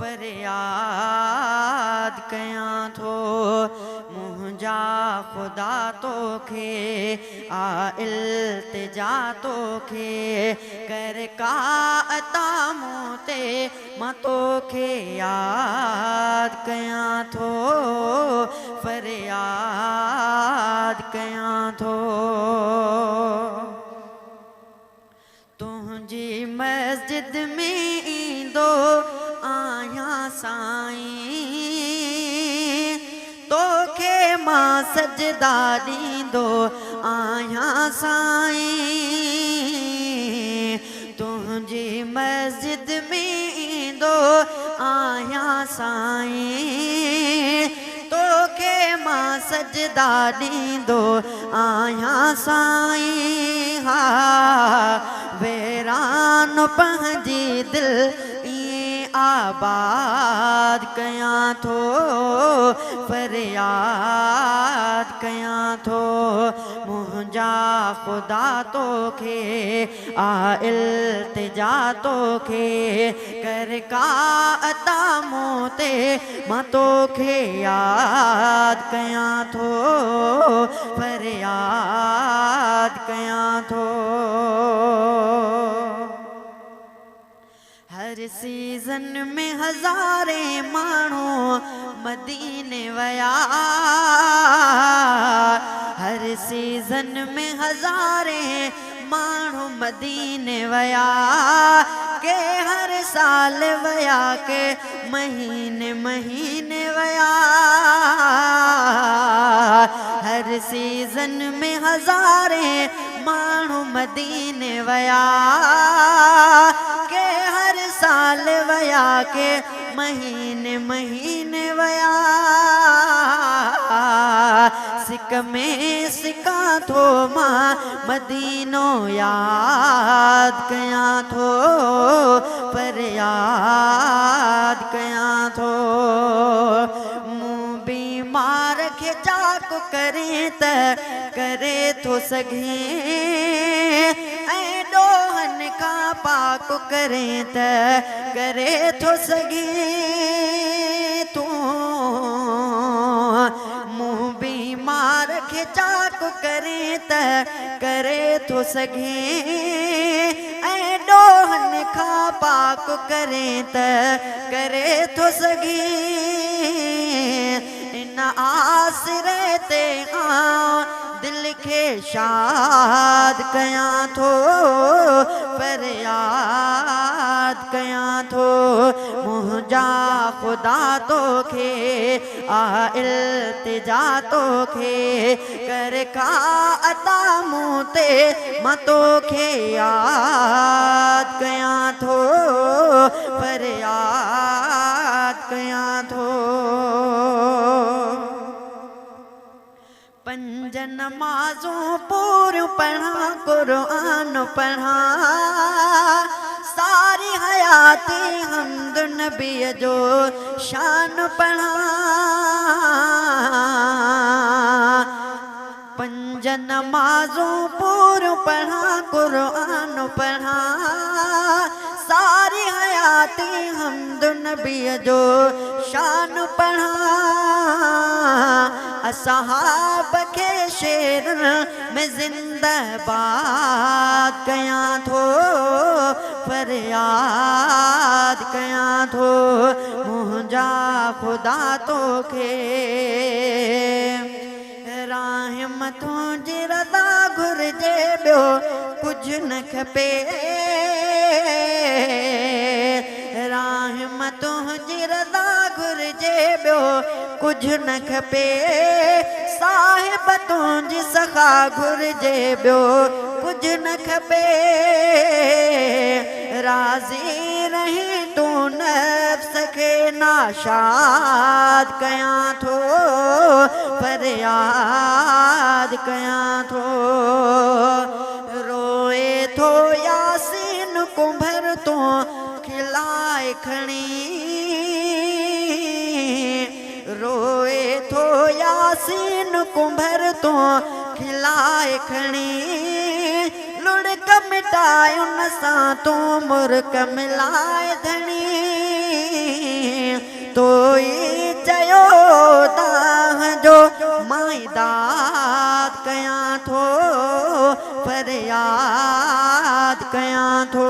फरियाद कयां थो मुंहिंजा ख़ुदा तोखे आ इल्तिजा तोखे कर का अता मूं ते मां तोखे याद कयां थो फरियाद कयां थो तुंहिंजी मस्जिद में ईंदो आहियां साईं तोखे मां सजदा ॾींदो आहियां साईं तुंहिंजी मस्जिद में ईंदो आहियां साईं तोखे मां सजदा ॾींदो आहियां साईं हा वेरान पंहिंजी दिल ईअं आबाद कयां थो फरियाद कयां थो मुंहिंजा ख़ुदा तोखे आ इल्तिजा तोखे कर का अता मूं ते मां तोखे याद कयां थो फरियाद कयां थो हर सीज़न में हज़ारे माण्हू मदीने वया हर सीज़न में हज़ारे माण्हू मदीने वया के हर साल वया के महीने महीने वया हर सीज़न में हज़ारे माण्हू मदीने वया के हर साल वया के महीने महीने वया सिक में सिका थो मां मदीनो याद कयां थो फरियाद कयां थो मूं बीमार खे चाक करे त करे थो सघे ऐं ॾोहन खां पाक करे त करे थो सघे तूं मूं बीमार खे चाक करे त करे थो सघे ऐं ॾोहन खां पाक करे त करे थो सघे इन आसरे ते दिल खे शाद कयां थो फरियाद कयां थो मुंहिंजा ख़ुदा तोखे आ इल्तिजा तोखे कर का अता मूं ते मां तोखे याद कयां थो फरियाद कयां थो पंज नमाज़ूं पूरियूं पढ़ां क़ुरान पढ़ां सारी हयाती हमद नबीअ जो शान पढ़ां पंज नमाज़ूं पूरियूं पढ़ां क़ुरान पढ़ां सारी हयाती हमद नबीअ जो शान पढ़ां असहाब के शेर में जिंदाबाद कयां थो फरियाद कयां थो मुंहिंजा ख़ुदा तोखे रहमतों जी रज़ा घुरिजे ॿियो कुझु न खपे रहमतों जी रज़ा घुरिजे ॿियो कुझु न खपे साहिब तुंहिंजी सखा घुरिजे ॿियो कुझु न खपे राज़ी रही तूं नफ़्स खे नाशाद कयां थो फरियाद कयां थो रोए थो यासीन कुंभर तो खिलाए खणी रोए थो यासीन कुंभर तो खिलाए खणी लुड़क मिटाए उन सां तूं मुर्क मिलाए धणी तो ई चयो तव्हांजो मां दाद कयां थो फरियाद कयां थो।